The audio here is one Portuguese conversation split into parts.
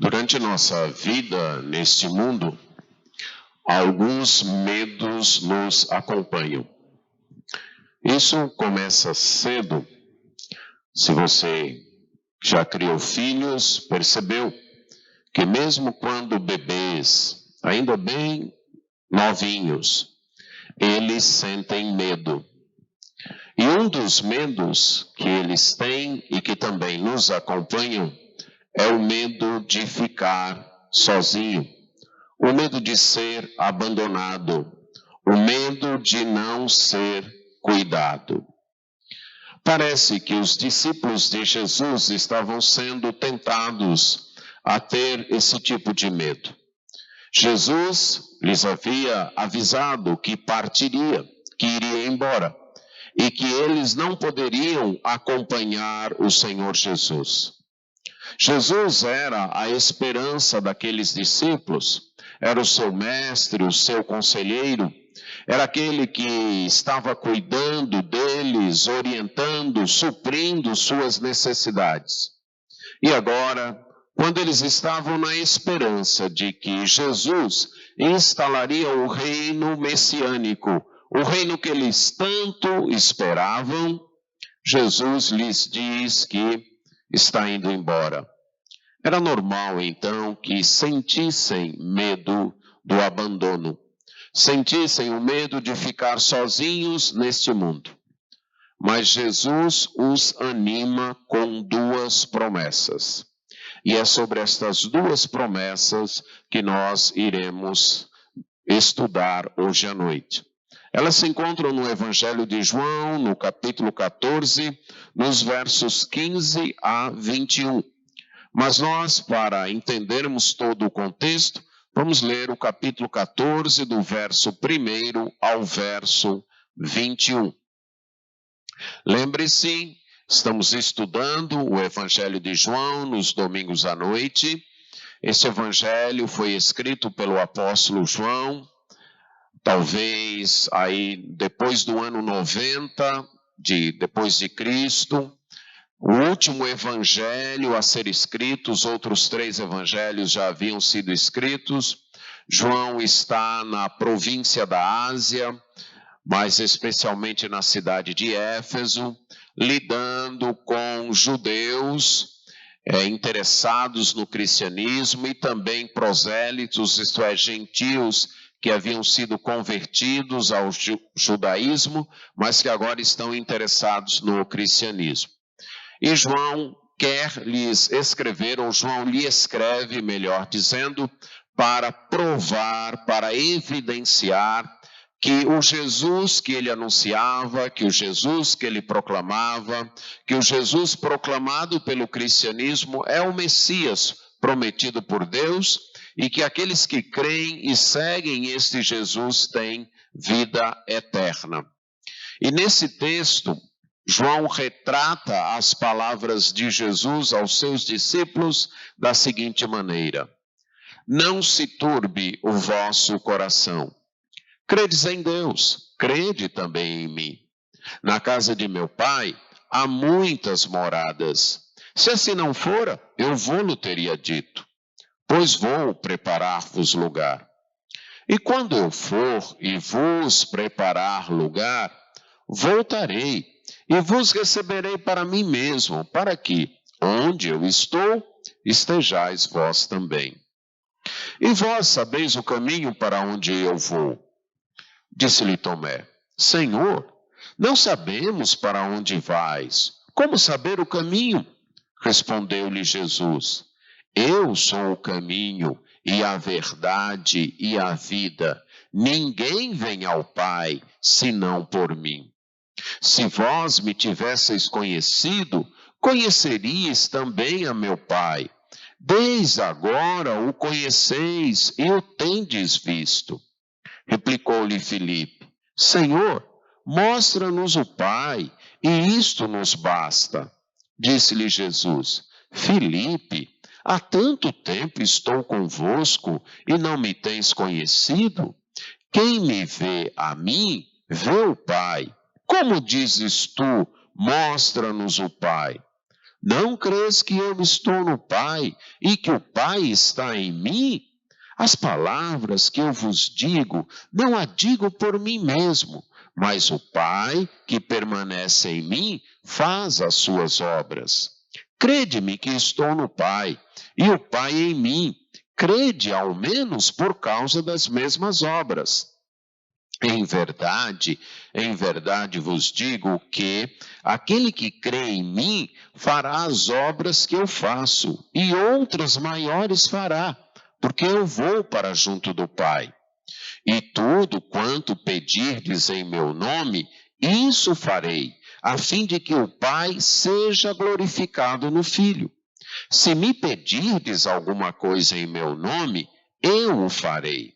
Durante nossa vida neste mundo, alguns medos nos acompanham. Isso começa cedo. Se você já criou filhos, percebeu que mesmo quando bebês, ainda bem novinhos, eles sentem medo. E um dos medos que eles têm e que também nos acompanham é o medo de ficar sozinho, o medo de ser abandonado, o medo de não ser cuidado. Parece que os discípulos de Jesus estavam sendo tentados a ter esse tipo de medo. Jesus lhes havia avisado que partiria, que iria embora, e que eles não poderiam acompanhar o Senhor Jesus. Jesus era a esperança daqueles discípulos, era o seu mestre, o seu conselheiro, era aquele que estava cuidando deles, orientando, suprindo suas necessidades. E agora, quando eles estavam na esperança de que Jesus instalaria o reino messiânico, o reino que eles tanto esperavam, Jesus lhes diz que está indo embora. Era normal, então, que sentissem medo do abandono, sentissem o medo de ficar sozinhos neste mundo. Mas Jesus os anima com duas promessas. E é sobre estas duas promessas que nós iremos estudar hoje à noite. Elas se encontram no Evangelho de João, no capítulo 14, nos versos 15 a 21. Mas nós, para entendermos todo o contexto, vamos ler o capítulo 14, do verso 1 ao verso 21. Lembre-se, estamos estudando o Evangelho de João nos domingos à noite. Esse Evangelho foi escrito pelo apóstolo João, talvez aí depois do ano 90, depois de Cristo. O último evangelho a ser escrito, os outros 3 evangelhos já haviam sido escritos. João está na província da Ásia, mais especialmente na cidade de Éfeso, lidando com judeus interessados no cristianismo e também prosélitos, isto é, gentios que haviam sido convertidos ao judaísmo, mas que agora estão interessados no cristianismo. E João quer lhes escrever, ou João lhe escreve, melhor dizendo, para provar, para evidenciar que o Jesus que ele anunciava, que o Jesus que ele proclamava, que o Jesus proclamado pelo cristianismo é o Messias prometido por Deus e que aqueles que creem e seguem este Jesus têm vida eterna. E nesse texto, João retrata as palavras de Jesus aos seus discípulos da seguinte maneira: não se turbe o vosso coração. Credes em Deus, crede também em mim. Na casa de meu pai há muitas moradas. Se assim não fora, eu vou-lo teria dito, pois vou preparar-vos lugar. E quando eu for e vos preparar lugar, voltarei e vos receberei para mim mesmo, para que, onde eu estou, estejais vós também. E vós sabeis o caminho para onde eu vou. Disse-lhe Tomé: Senhor, não sabemos para onde vais. Como saber o caminho? Respondeu-lhe Jesus: Eu sou o caminho e a verdade e a vida. Ninguém vem ao Pai senão por mim. Se vós me tivesseis conhecido, conheceríeis também a meu Pai. Desde agora o conheceis e o tendes visto. Replicou-lhe Filipe: Senhor, mostra-nos o Pai, e isto nos basta. Disse-lhe Jesus: Filipe, há tanto tempo estou convosco e não me tens conhecido? Quem me vê a mim, vê o Pai. Como dizes tu, mostra-nos o Pai? Não crês que eu estou no Pai e que o Pai está em mim? As palavras que eu vos digo, não as digo por mim mesmo, mas o Pai que permanece em mim faz as suas obras. Crede-me que estou no Pai e o Pai em mim. Crede ao menos por causa das mesmas obras. Em verdade vos digo que aquele que crê em mim fará as obras que eu faço, e outras maiores fará, porque eu vou para junto do Pai. E tudo quanto pedirdes em meu nome, isso farei, a fim de que o Pai seja glorificado no Filho. Se me pedirdes alguma coisa em meu nome, eu o farei.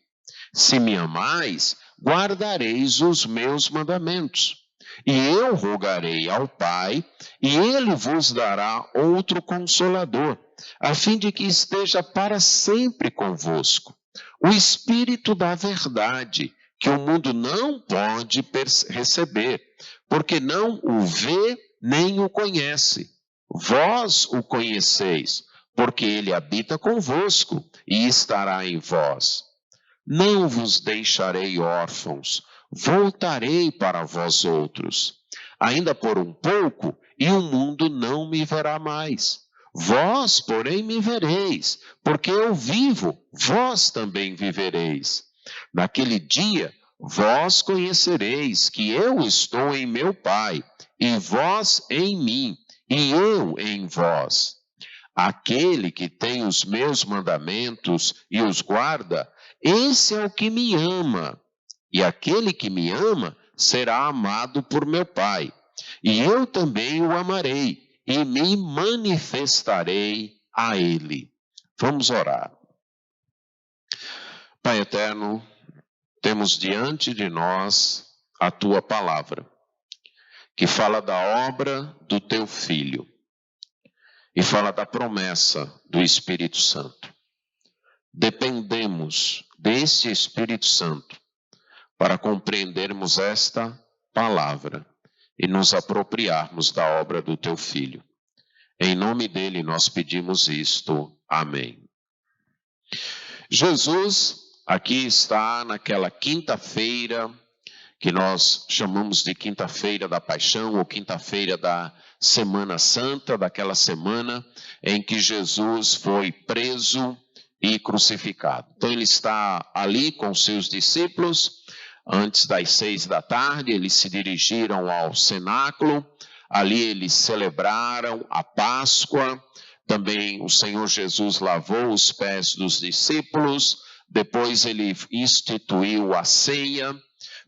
Se me amais, guardareis os meus mandamentos. E eu rogarei ao Pai, e ele vos dará outro consolador, a fim de que esteja para sempre convosco. O Espírito da verdade, que o mundo não pode receber, porque não o vê nem o conhece. Vós o conheceis, porque ele habita convosco e estará em vós. Não vos deixarei órfãos, voltarei para vós outros. Ainda por um pouco, e o mundo não me verá mais. Vós, porém, me vereis, porque eu vivo, vós também vivereis. Naquele dia, vós conhecereis que eu estou em meu Pai, e vós em mim, e eu em vós. Aquele que tem os meus mandamentos e os guarda, esse é o que me ama. E aquele que me ama será amado por meu Pai. E eu também o amarei e me manifestarei a ele. Vamos orar. Pai eterno, temos diante de nós a tua palavra, que fala da obra do teu Filho e fala da promessa do Espírito Santo. Dependemos desse Espírito Santo para compreendermos esta palavra e nos apropriarmos da obra do teu Filho. Em nome dele nós pedimos isto. Amém. Jesus aqui está naquela quinta-feira que nós chamamos de quinta-feira da paixão ou quinta-feira da Semana Santa, daquela semana em que Jesus foi preso e crucificado. Então ele está ali com seus discípulos. Antes das 6 da tarde, eles se dirigiram ao cenáculo. Ali eles celebraram a Páscoa. Também o Senhor Jesus lavou os pés dos discípulos. Depois ele instituiu a ceia.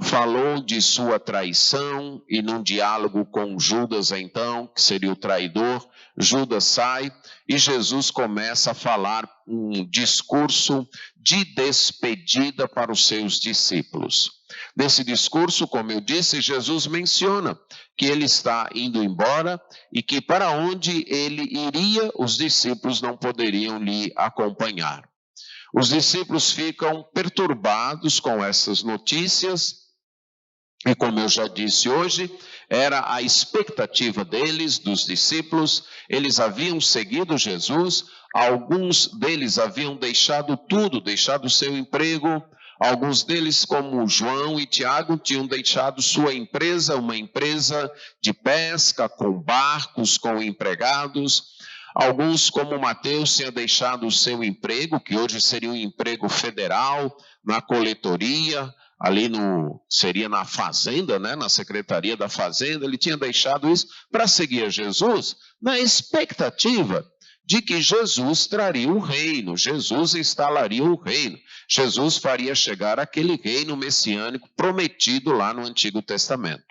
Falou de sua traição e num diálogo com Judas, então, que seria o traidor, Judas sai e Jesus começa a falar um discurso de despedida para os seus discípulos. Nesse discurso, como eu disse, Jesus menciona que ele está indo embora e que para onde ele iria, os discípulos não poderiam lhe acompanhar. Os discípulos ficam perturbados com essas notícias. E como eu já disse hoje, era a expectativa deles, dos discípulos. Eles haviam seguido Jesus, alguns deles haviam deixado tudo, deixado o seu emprego. Alguns deles, como João e Tiago, tinham deixado sua empresa, uma empresa de pesca, com barcos, com empregados. Alguns, como Mateus, tinham deixado o seu emprego, que hoje seria um emprego federal, na coletoria, ali seria na fazenda, né, na secretaria da fazenda. Ele tinha deixado isso para seguir a Jesus, na expectativa de que Jesus traria um reino, Jesus instalaria um reino, Jesus faria chegar aquele reino messiânico prometido lá no Antigo Testamento.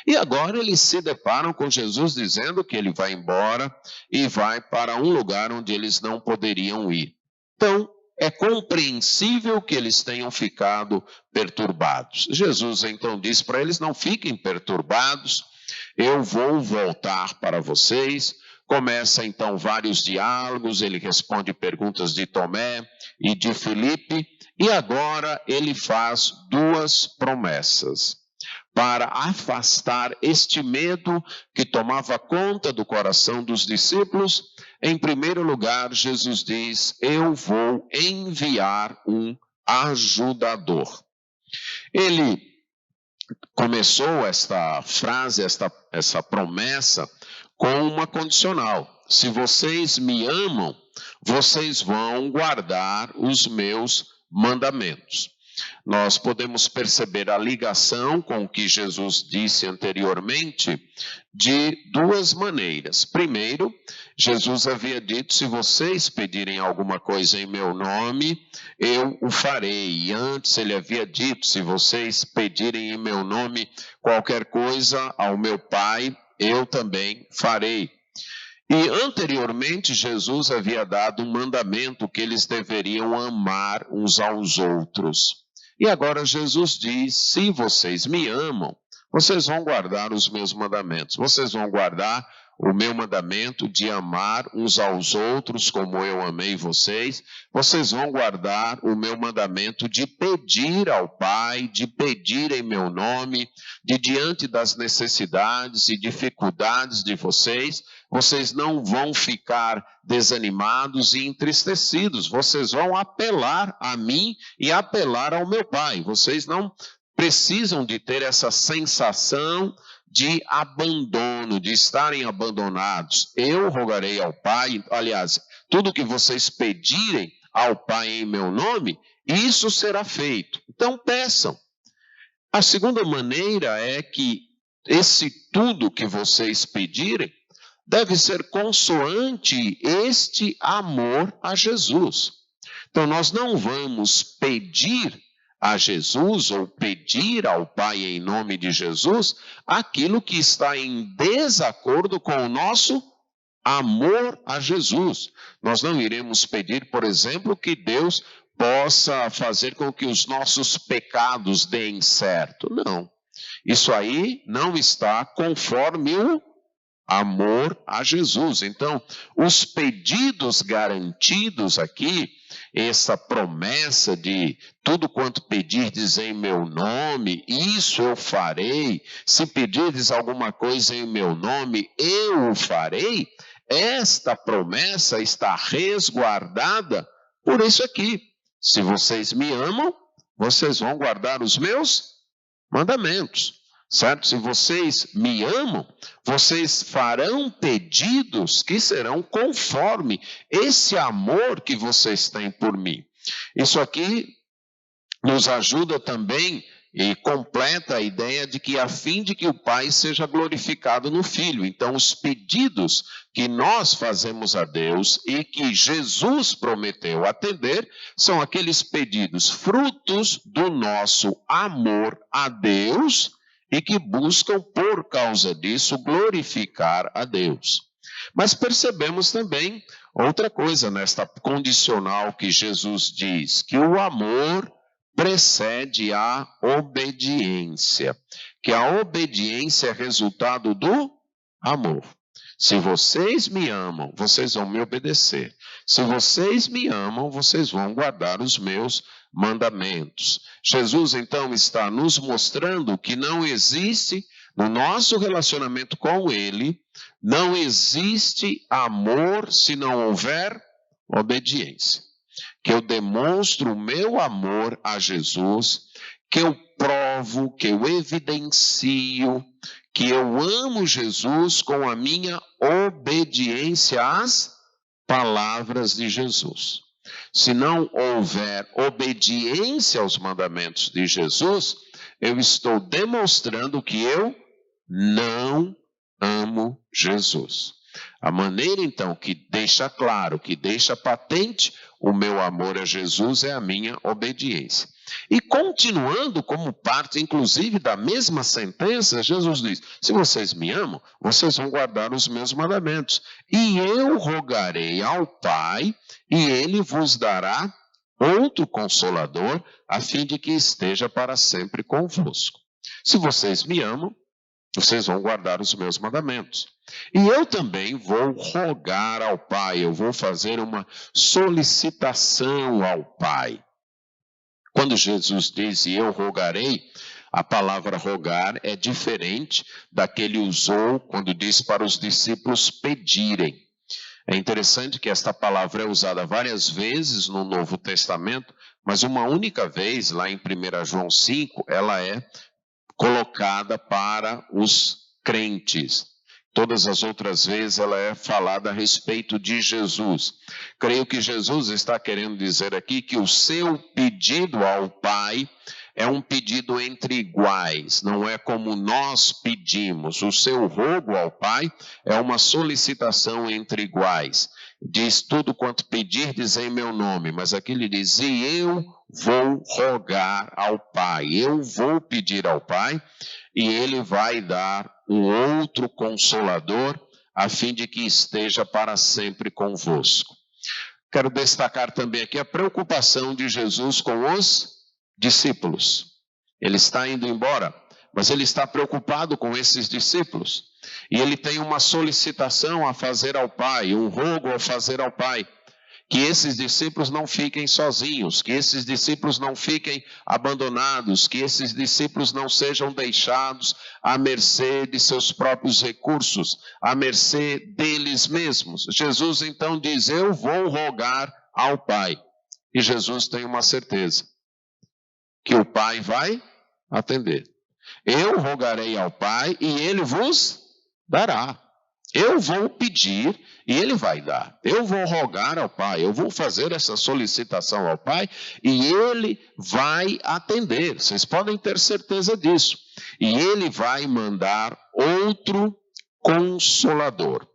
E agora eles se deparam com Jesus dizendo que ele vai embora e vai para um lugar onde eles não poderiam ir. Então, é compreensível que eles tenham ficado perturbados. Jesus então diz para eles: não fiquem perturbados, eu vou voltar para vocês. Começa então vários diálogos, ele responde perguntas de Tomé e de Filipe, e agora ele faz duas promessas. para afastar este medo que tomava conta do coração dos discípulos, em primeiro lugar, Jesus diz: eu vou enviar um ajudador. Ele começou esta frase, essa promessa, com uma condicional: se vocês me amam, vocês vão guardar os meus mandamentos. Nós podemos perceber a ligação com o que Jesus disse anteriormente de duas maneiras. Primeiro, Jesus havia dito: se vocês pedirem alguma coisa em meu nome, eu o farei. E antes ele havia dito: se vocês pedirem em meu nome qualquer coisa ao meu Pai, eu também farei. E anteriormente Jesus havia dado um mandamento que eles deveriam amar uns aos outros. E agora Jesus diz: se vocês me amam, vocês vão guardar os meus mandamentos. Vocês vão guardar o meu mandamento de amar uns aos outros como eu amei vocês. Vocês vão guardar o meu mandamento de pedir ao Pai, de pedir em meu nome, de diante das necessidades e dificuldades de vocês, vocês não vão ficar desanimados e entristecidos. Vocês vão apelar a mim e apelar ao meu Pai. Vocês não precisam de ter essa sensação de abandono, de estarem abandonados. Eu rogarei ao Pai, aliás, tudo que vocês pedirem ao Pai em meu nome, isso será feito. Então peçam. A segunda maneira é que esse tudo que vocês pedirem deve ser consoante este amor a Jesus. Então nós não vamos pedir a Jesus ou pedir ao Pai em nome de Jesus aquilo que está em desacordo com o nosso amor a Jesus. Nós não iremos pedir, por exemplo, que Deus possa fazer com que os nossos pecados deem certo. Não. Isso aí não está conforme o amor a Jesus. Então, os pedidos garantidos aqui, essa promessa de tudo quanto pedirdes em meu nome, isso eu farei. Se pedirdes alguma coisa em meu nome, eu o farei. Esta promessa está resguardada por isso aqui: se vocês me amam, vocês vão guardar os meus mandamentos. Certo? Se vocês me amam, vocês farão pedidos que serão conforme esse amor que vocês têm por mim. Isso aqui nos ajuda também e completa a ideia de que a fim de que o Pai seja glorificado no Filho. Então, os pedidos que nós fazemos a Deus e que Jesus prometeu atender são aqueles pedidos frutos do nosso amor a Deus e que buscam, por causa disso, glorificar a Deus. Mas percebemos também outra coisa nesta condicional que Jesus diz, que o amor precede a obediência, que a obediência é resultado do amor. Se vocês me amam, vocês vão me obedecer. Se vocês me amam, vocês vão guardar os meus mandamentos. Jesus, então, está nos mostrando que não existe, no nosso relacionamento com Ele, não existe amor se não houver obediência. Que eu demonstro o meu amor a Jesus, que eu provo, que eu evidencio, que eu amo Jesus com a minha obediência às palavras de Jesus. Se não houver obediência aos mandamentos de Jesus, eu estou demonstrando que eu não amo Jesus. A maneira, então, que deixa claro, que deixa patente o meu amor a Jesus é a minha obediência. E continuando como parte, inclusive, da mesma sentença, Jesus diz: se vocês me amam, vocês vão guardar os meus mandamentos. E eu rogarei ao Pai, e Ele vos dará outro Consolador, a fim de que esteja para sempre convosco. Se vocês me amam, vocês vão guardar os meus mandamentos. E eu também vou rogar ao Pai, eu vou fazer uma solicitação ao Pai. Quando Jesus diz, e eu rogarei, A palavra rogar é diferente da que ele usou quando disse para os discípulos pedirem. É interessante que esta palavra é usada várias vezes no Novo Testamento, mas uma única vez, lá em 1 João 5, ela é colocada para os crentes. Todas as outras vezes ela é falada a respeito de Jesus. Creio que Jesus está querendo dizer aqui que o seu pedido ao Pai é um pedido entre iguais, não é como nós pedimos. O seu rogo ao Pai é uma solicitação entre iguais. Diz: tudo quanto pedirdes em meu nome, mas aqui ele diz: e eu vou rogar ao Pai, eu vou pedir ao Pai, e ele vai dar um outro Consolador, a fim de que esteja para sempre convosco. Quero destacar também aqui a preocupação de Jesus com os discípulos. Ele está indo embora, mas ele está preocupado com esses discípulos. E ele tem uma solicitação a fazer ao Pai, um rogo a fazer ao Pai. Que esses discípulos não fiquem sozinhos, que esses discípulos não fiquem abandonados, que esses discípulos não sejam deixados à mercê de seus próprios recursos, à mercê deles mesmos. Jesus então diz: eu vou rogar ao Pai. E Jesus tem uma certeza, que o Pai vai atender. Eu rogarei ao Pai e ele vos dará. Eu vou pedir e ele vai dar. Eu vou rogar ao Pai, eu vou fazer essa solicitação ao Pai e ele vai atender. Vocês podem ter certeza disso. E ele vai mandar outro Consolador.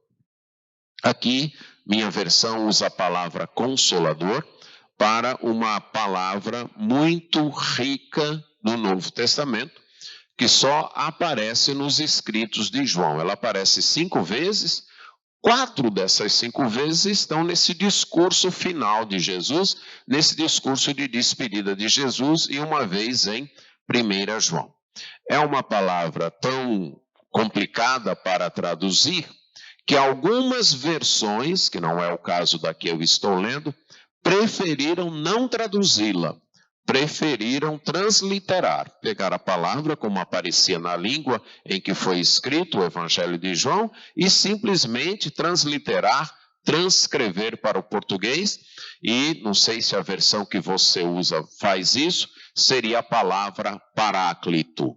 Aqui, minha versão usa a palavra Consolador para uma palavra muito rica no Novo Testamento, que só aparece nos escritos de João. Ela aparece 5 vezes, 4 dessas 5 vezes estão nesse discurso final de Jesus, nesse discurso de despedida de Jesus, e uma vez em 1 João. É uma palavra tão complicada para traduzir, que algumas versões, que não é o caso da que eu estou lendo, preferiram não traduzi-la. Preferiram transliterar, pegar a palavra como aparecia na língua em que foi escrito o Evangelho de João e simplesmente transliterar, transcrever para o português. E não sei se a versão que você usa faz isso, seria a palavra paráclito.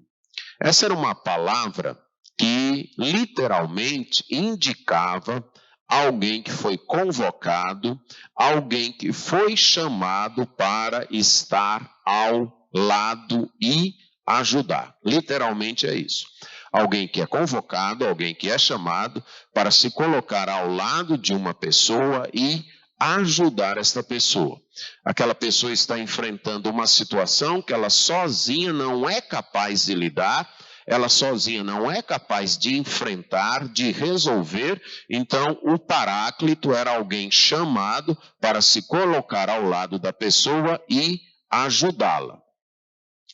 Essa era uma palavra que literalmente indicava alguém que foi convocado, alguém que foi chamado para estar ao lado e ajudar. Literalmente é isso. Alguém que é convocado, alguém que é chamado para se colocar ao lado de uma pessoa e ajudar esta pessoa. Aquela pessoa está enfrentando uma situação que ela sozinha não é capaz de lidar, ela sozinha não é capaz de enfrentar, de resolver. Então, o paráclito era alguém chamado para se colocar ao lado da pessoa e ajudá-la.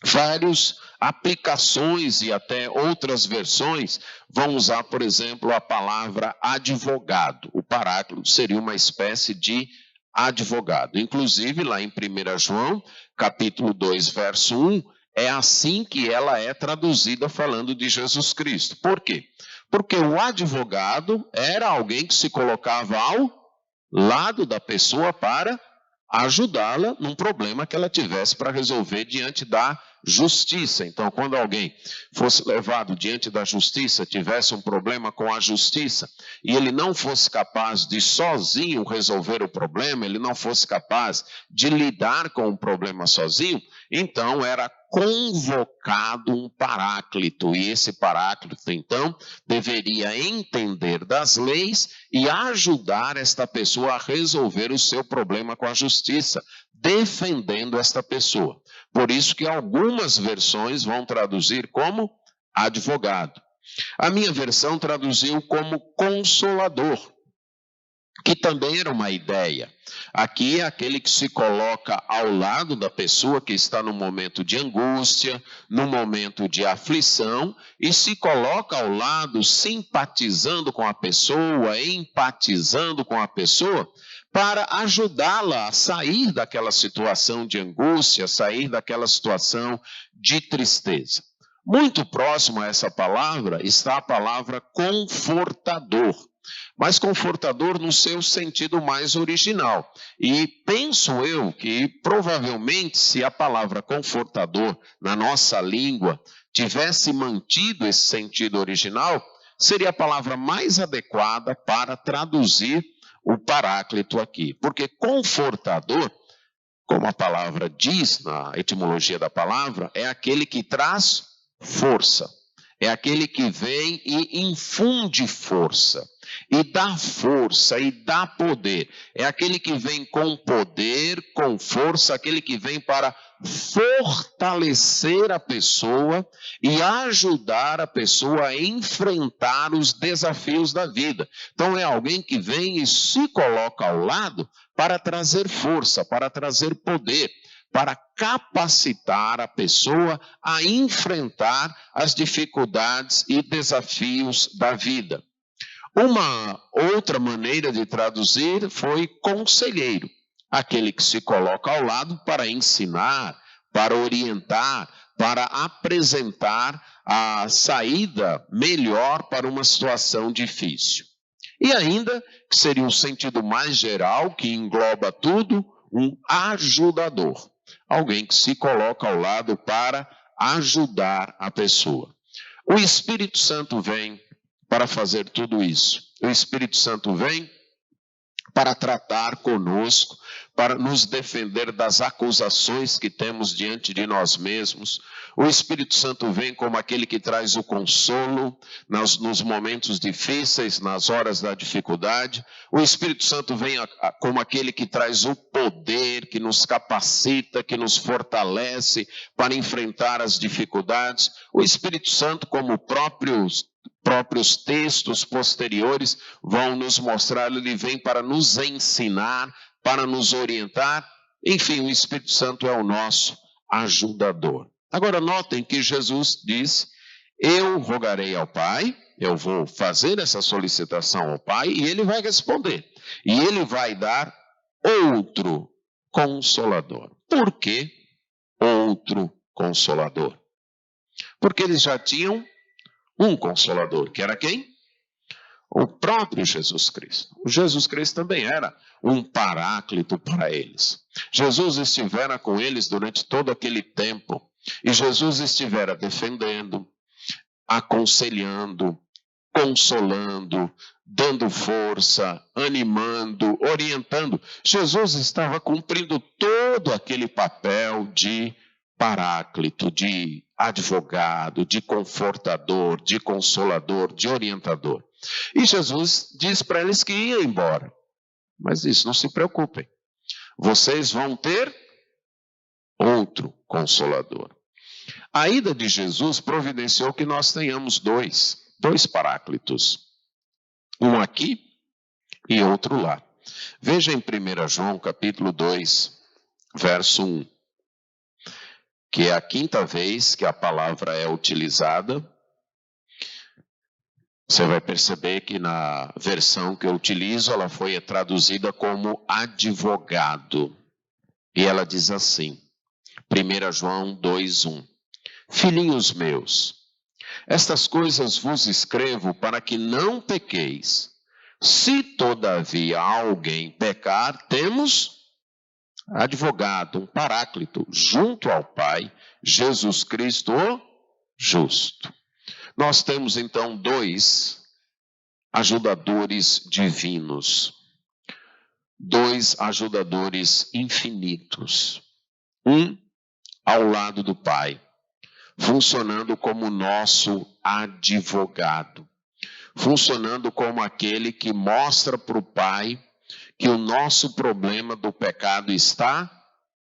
Várias aplicações e até outras versões vão usar, por exemplo, a palavra advogado. O paráclito seria uma espécie de advogado. Inclusive, lá em 1 João, capítulo 2, verso 1, é assim que ela é traduzida falando de Jesus Cristo. Por quê? Porque o advogado era alguém que se colocava ao lado da pessoa para ajudá-la num problema que ela tivesse para resolver diante da justiça. Então, quando alguém fosse levado diante da justiça, tivesse um problema com a justiça, e ele não fosse capaz de sozinho resolver o problema, ele não fosse capaz de lidar com o problema sozinho, então era convocado um paráclito, e esse paráclito, então, deveria entender das leis e ajudar esta pessoa a resolver o seu problema com a justiça, defendendo esta pessoa. Por isso que algumas versões vão traduzir como advogado. A minha versão traduziu como consolador, que também era uma ideia. Aqui é aquele que se coloca ao lado da pessoa que está no momento de angústia, no momento de aflição, e se coloca ao lado simpatizando com a pessoa, empatizando com a pessoa, para ajudá-la a sair daquela situação de angústia, sair daquela situação de tristeza. Muito próximo a essa palavra está a palavra confortador, mas confortador no seu sentido mais original. E penso eu que provavelmente se a palavra confortador na nossa língua tivesse mantido esse sentido original, seria a palavra mais adequada para traduzir o Paráclito aqui. Porque confortador, como a palavra diz na etimologia da palavra, é aquele que traz força. É aquele que vem e infunde força, e dá poder. É aquele que vem com poder, com força, aquele que vem para fortalecer a pessoa e ajudar a pessoa a enfrentar os desafios da vida. Então é alguém que vem e se coloca ao lado para trazer força, para trazer poder, para capacitar a pessoa a enfrentar as dificuldades e desafios da vida. Uma outra maneira de traduzir foi conselheiro, aquele que se coloca ao lado para ensinar, para orientar, para apresentar a saída melhor para uma situação difícil. E ainda, que seria um sentido mais geral, que engloba tudo, um ajudador. Alguém que se coloca ao lado para ajudar a pessoa. O Espírito Santo vem para fazer tudo isso. O Espírito Santo vem para tratar conosco, para nos defender das acusações que temos diante de nós mesmos. O Espírito Santo vem como aquele que traz o consolo nos momentos difíceis, nas horas da dificuldade. O Espírito Santo vem como aquele que traz o poder, que nos capacita, que nos fortalece para enfrentar as dificuldades. O Espírito Santo, como próprios textos posteriores vão nos mostrar, ele vem para nos ensinar, para nos orientar. Enfim, o Espírito Santo é o nosso ajudador. Agora notem que Jesus disse: eu rogarei ao Pai, eu vou fazer essa solicitação ao Pai e ele vai responder. E ele vai dar outro consolador. Por que outro consolador? Porque eles já tinham um consolador, que era quem? O próprio Jesus Cristo. O Jesus Cristo também era um paráclito para eles. Jesus estivera com eles durante todo aquele tempo. E Jesus estivera defendendo, aconselhando, consolando, dando força, animando, orientando. Jesus estava cumprindo todo aquele papel de paráclito, de advogado, de confortador, de consolador, de orientador. E Jesus diz para eles que ia embora. Mas isso, não se preocupem. Vocês vão ter outro consolador. A ida de Jesus providenciou que nós tenhamos dois paráclitos. Um aqui e outro lá. Veja em 1 João capítulo 2, verso 1. Que é a quinta vez que a palavra é utilizada. Você vai perceber que na versão que eu utilizo, ela foi traduzida como advogado. E ela diz assim, 1 João 2:1. Filhinhos meus, estas coisas vos escrevo para que não pequeis. Se todavia alguém pecar, temos advogado, um paráclito, junto ao Pai, Jesus Cristo, o justo. Nós temos então dois ajudadores divinos, dois ajudadores infinitos, um ao lado do Pai, funcionando como nosso advogado, funcionando como aquele que mostra para o Pai que o nosso problema do pecado está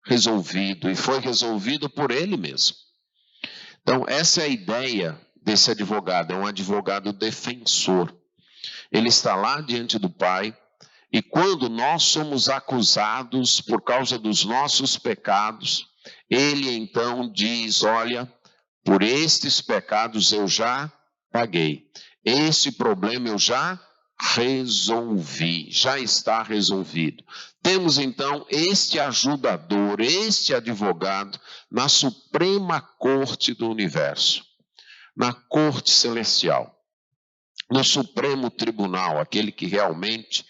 resolvido e foi resolvido por Ele mesmo. Então, essa é a ideia desse advogado, é um advogado defensor. Ele está lá diante do Pai e quando nós somos acusados por causa dos nossos pecados, Ele então diz, olha, por estes pecados eu já paguei, esse problema eu já resolvi, já está resolvido. Temos então este ajudador, este advogado na Suprema Corte do Universo. na corte celestial, no Supremo Tribunal, aquele que realmente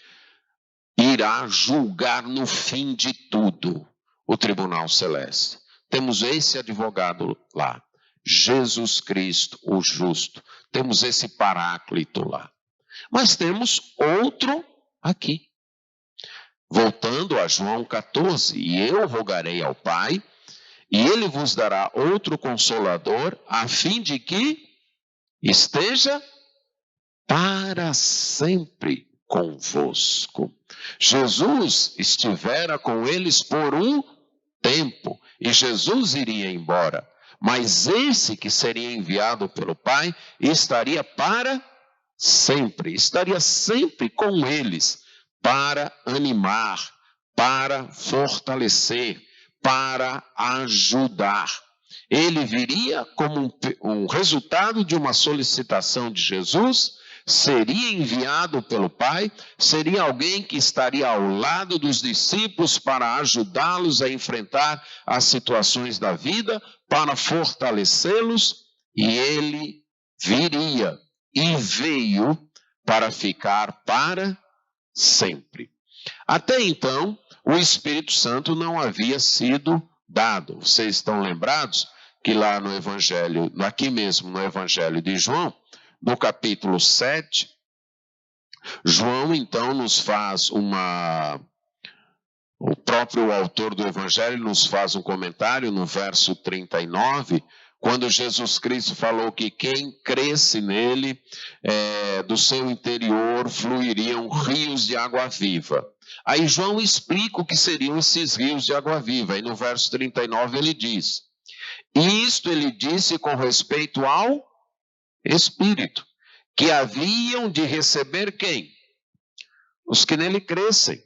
irá julgar no fim de tudo, o Tribunal Celeste. Temos esse advogado lá, Jesus Cristo, o justo. Temos esse Paráclito lá. Mas temos outro aqui. Voltando a João 14, e eu rogarei ao Pai, e ele vos dará outro Consolador, a fim de que esteja para sempre convosco. Jesus estivera com eles por um tempo, e Jesus iria embora. Mas esse que seria enviado pelo Pai estaria para sempre, estaria sempre com eles, para animar, para fortalecer, para ajudar. Ele viria como um resultado de uma solicitação de Jesus, seria enviado pelo Pai, seria alguém que estaria ao lado dos discípulos para ajudá-los a enfrentar as situações da vida, para fortalecê-los, e ele viria e veio para ficar para sempre. Até então, o Espírito Santo não havia sido dado. Vocês estão lembrados que lá no Evangelho, aqui mesmo no Evangelho de João, no capítulo 7, João então nos faz o próprio autor do Evangelho nos faz um comentário no verso 39, quando Jesus Cristo falou que quem cresce nele, do seu interior fluiriam rios de água viva. Aí João explica o que seriam esses rios de água viva. Aí no verso 39 ele diz, isto ele disse com respeito ao Espírito, que haviam de receber quem? Os que nele crescem.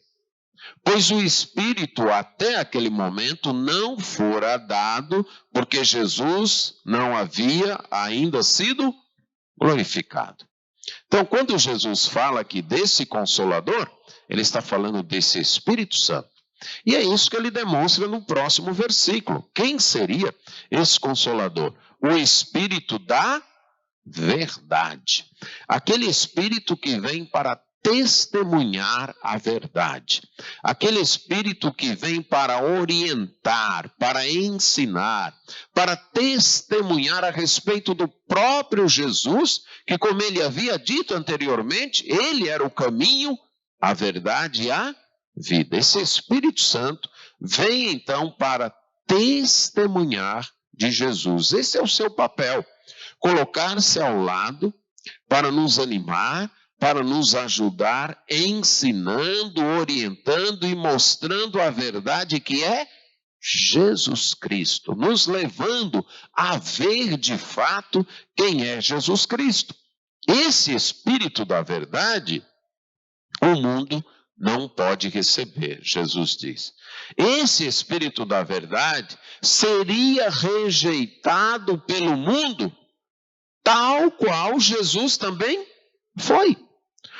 Pois o Espírito até aquele momento não fora dado, porque Jesus não havia ainda sido glorificado. Então, quando Jesus fala aqui desse Consolador, ele está falando desse Espírito Santo. E é isso que ele demonstra no próximo versículo. Quem seria esse Consolador? O Espírito da verdade. Aquele Espírito que vem para testemunhar a verdade. Aquele Espírito que vem para orientar, para ensinar, para testemunhar a respeito do próprio Jesus, que como ele havia dito anteriormente, ele era o caminho, a verdade e a vida. Esse Espírito Santo vem então para testemunhar de Jesus. Esse é o seu papel, colocar-se ao lado para nos animar, para nos ajudar, ensinando, orientando e mostrando a verdade que é Jesus Cristo, nos levando a ver de fato quem é Jesus Cristo. Esse Espírito da verdade, o mundo não pode receber, Jesus diz. Esse Espírito da verdade seria rejeitado pelo mundo, tal qual Jesus também foi.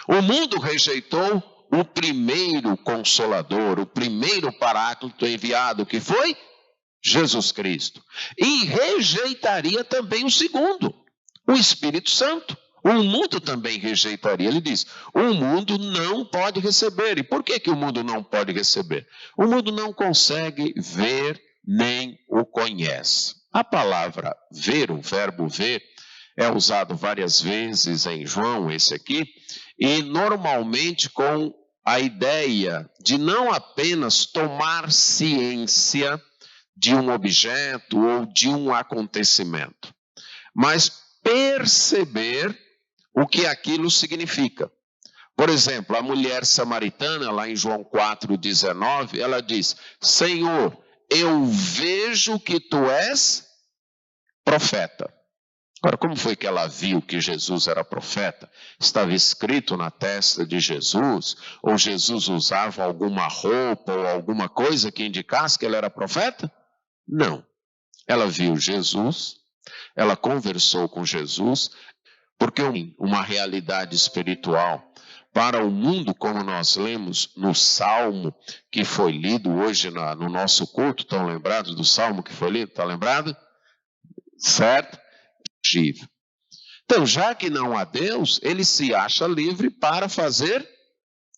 O mundo rejeitou o primeiro Consolador, o primeiro Paráclito enviado, que foi Jesus Cristo. E rejeitaria também o segundo, o Espírito Santo. O mundo também rejeitaria. Ele diz, o mundo não pode receber. E por que o mundo não pode receber? O mundo não consegue ver nem o conhece. A palavra ver, o verbo ver, é usado várias vezes em João, esse aqui, e normalmente com a ideia de não apenas tomar ciência de um objeto ou de um acontecimento, mas perceber o que aquilo significa. Por exemplo, a mulher samaritana, lá em João 4,19, ela diz, Senhor, eu vejo que tu és profeta. Agora, como foi que ela viu que Jesus era profeta? Estava escrito na testa de Jesus? Ou Jesus usava alguma roupa ou alguma coisa que indicasse que ele era profeta? Não. Ela viu Jesus, ela conversou com Jesus, porque uma realidade espiritual para o mundo, como nós lemos no Salmo que foi lido hoje no nosso culto, estão lembrados do Salmo que foi lido? Está lembrado? Certo? Então, já que não há Deus, ele se acha livre para fazer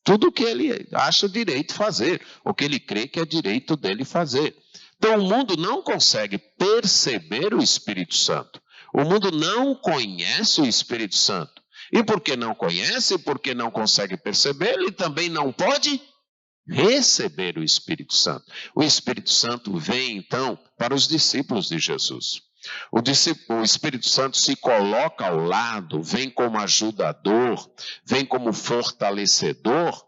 tudo o que ele acha direito fazer, o que ele crê que é direito dele fazer. Então, o mundo não consegue perceber o Espírito Santo. O mundo não conhece o Espírito Santo. E porque não conhece, porque não consegue perceber, ele também não pode receber o Espírito Santo. O Espírito Santo vem, então, para os discípulos de Jesus. O Espírito Santo se coloca ao lado, vem como ajudador, vem como fortalecedor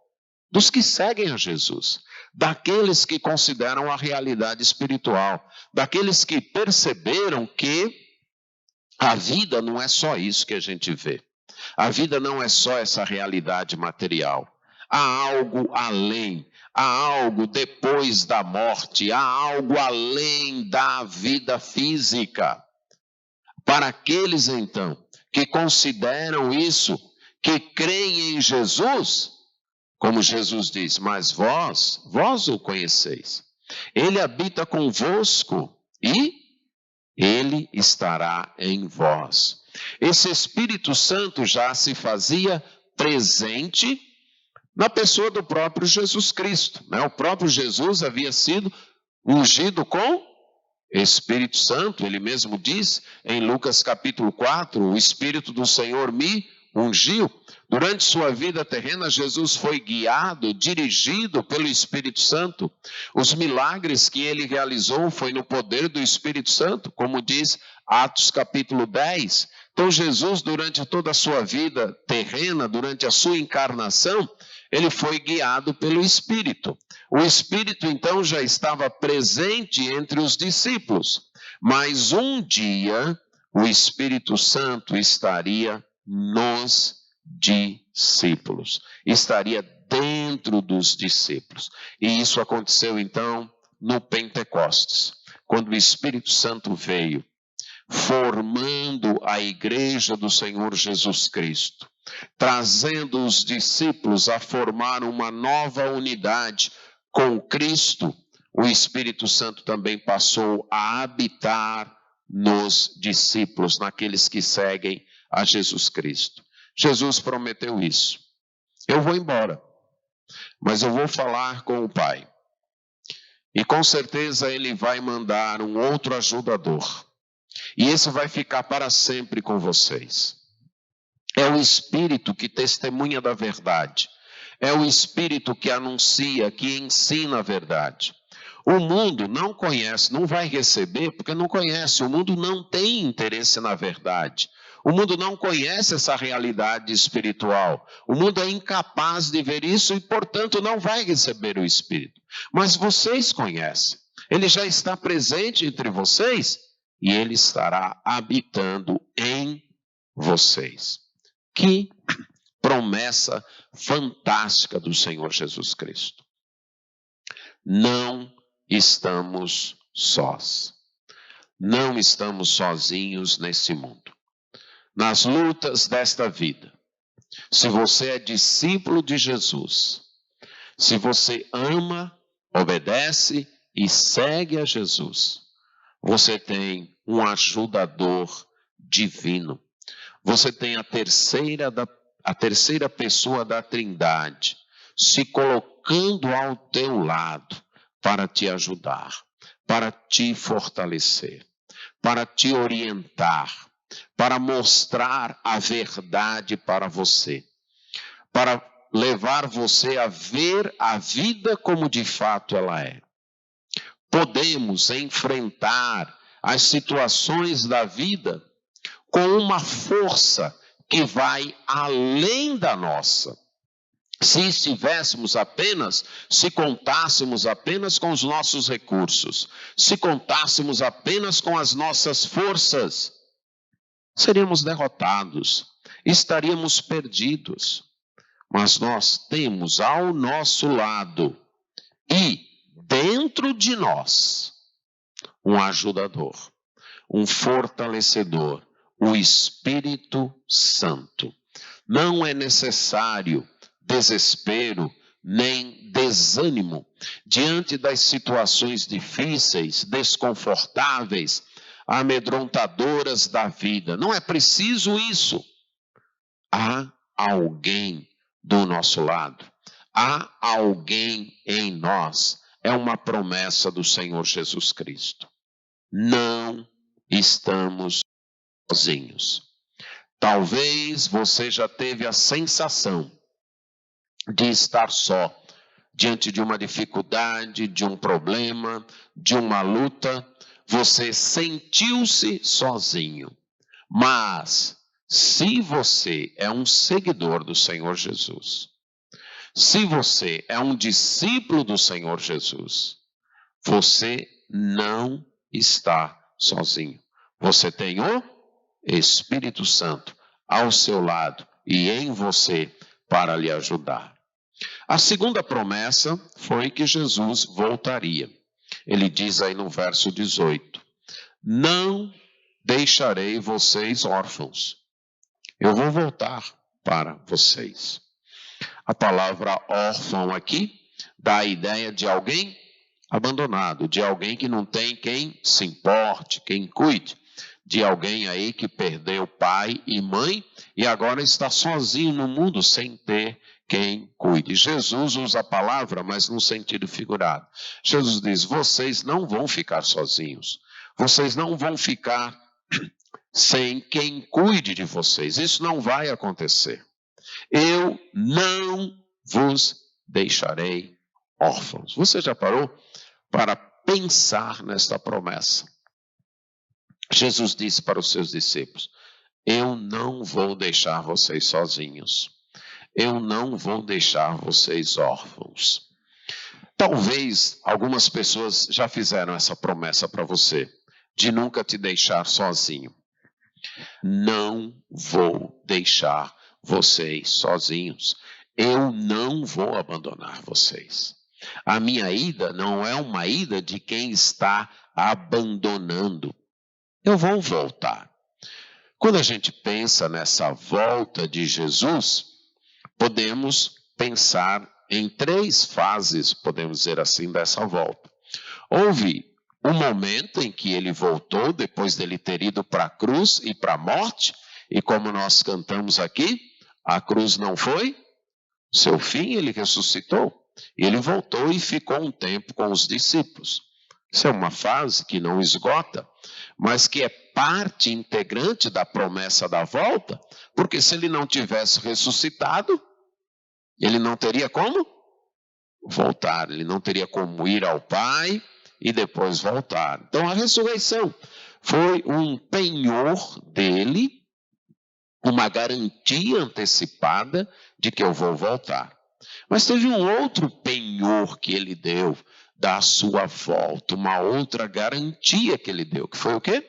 dos que seguem a Jesus, daqueles que consideram a realidade espiritual, daqueles que perceberam que a vida não é só isso que a gente vê. A vida não é só essa realidade material. Há algo além, há algo depois da morte, há algo além da vida física. Para aqueles, então, que consideram isso, que creem em Jesus, como Jesus diz, mas vós o conheceis. Ele habita convosco e ele estará em vós. Esse Espírito Santo já se fazia presente na pessoa do próprio Jesus Cristo, né? O próprio Jesus havia sido ungido com Espírito Santo. Ele mesmo diz em Lucas capítulo 4, o Espírito do Senhor me ungiu. Durante sua vida terrena, Jesus foi guiado, dirigido pelo Espírito Santo. Os milagres que ele realizou foi no poder do Espírito Santo, como diz Atos capítulo 10. Então Jesus, durante toda a sua vida terrena, durante a sua encarnação, ele foi guiado pelo Espírito. O Espírito, então, já estava presente entre os discípulos. Mas um dia, o Espírito Santo estaria nos discípulos. Estaria dentro dos discípulos. E isso aconteceu, então, no Pentecostes. Quando o Espírito Santo veio, formando a igreja do Senhor Jesus Cristo, trazendo os discípulos a formar uma nova unidade com Cristo, o Espírito Santo também passou a habitar nos discípulos, naqueles que seguem a Jesus Cristo. Jesus prometeu isso. Eu vou embora, mas eu vou falar com o Pai. E com certeza ele vai mandar um outro ajudador. E esse vai ficar para sempre com vocês. É o Espírito que testemunha da verdade. É o Espírito que anuncia, que ensina a verdade. O mundo não conhece, não vai receber porque não conhece. O mundo não tem interesse na verdade. O mundo não conhece essa realidade espiritual. O mundo é incapaz de ver isso e, portanto, não vai receber o Espírito. Mas vocês conhecem. Ele já está presente entre vocês e ele estará habitando em vocês. Que promessa fantástica do Senhor Jesus Cristo. Não estamos sós. Não estamos sozinhos nesse mundo. Nas lutas desta vida, se você é discípulo de Jesus, se você ama, obedece e segue a Jesus, você tem um ajudador divino. Você tem a terceira pessoa da Trindade se colocando ao teu lado para te ajudar, para te fortalecer, para te orientar, para mostrar a verdade para você, para levar você a ver a vida como de fato ela é. Podemos enfrentar as situações da vida com uma força que vai além da nossa. Se contássemos apenas com os nossos recursos, se contássemos apenas com as nossas forças, seríamos derrotados, estaríamos perdidos. Mas nós temos ao nosso lado e dentro de nós um ajudador, um fortalecedor, o Espírito Santo. Não é necessário desespero nem desânimo diante das situações difíceis, desconfortáveis, amedrontadoras da vida. Não é preciso isso. Há alguém do nosso lado. Há alguém em nós. É uma promessa do Senhor Jesus Cristo. Não estamos sozinhos. Talvez você já teve a sensação de estar só, diante de uma dificuldade, de um problema, de uma luta. Você sentiu-se sozinho. Mas, se você é um seguidor do Senhor Jesus, se você é um discípulo do Senhor Jesus, você não está sozinho. Você tem o Espírito Santo ao seu lado e em você para lhe ajudar. A segunda promessa foi que Jesus voltaria. Ele diz aí no verso 18: não deixarei vocês órfãos. Eu vou voltar para vocês. A palavra órfão aqui dá a ideia de alguém abandonado, de alguém que não tem quem se importe, quem cuide, de alguém aí que perdeu pai e mãe e agora está sozinho no mundo sem ter quem cuide. Jesus usa a palavra, mas num sentido figurado. Jesus diz: vocês não vão ficar sozinhos. Vocês não vão ficar sem quem cuide de vocês. Isso não vai acontecer. Eu não vos deixarei órfãos. Você já parou para pensar nesta promessa? Jesus disse para os seus discípulos: eu não vou deixar vocês sozinhos. Eu não vou deixar vocês órfãos. Talvez algumas pessoas já fizeram essa promessa para você, de nunca te deixar sozinho. Não vou deixar vocês sozinhos. Eu não vou abandonar vocês. A minha ida não é uma ida de quem está abandonando. Eu vou voltar. Quando a gente pensa nessa volta de Jesus, podemos pensar em 3 fases, podemos dizer assim, dessa volta. Houve um momento em que ele voltou, depois dele ter ido para a cruz e para a morte, e como nós cantamos aqui, a cruz não foi seu fim, ele ressuscitou. Ele voltou e ficou um tempo com os discípulos. Isso é uma fase que não esgota, mas que é parte integrante da promessa da volta, porque se ele não tivesse ressuscitado, ele não teria como voltar, ele não teria como ir ao Pai e depois voltar. Então a ressurreição foi um penhor dele, uma garantia antecipada de que eu vou voltar. Mas teve um outro penhor que ele deu da sua volta, uma outra garantia que ele deu, que foi o quê?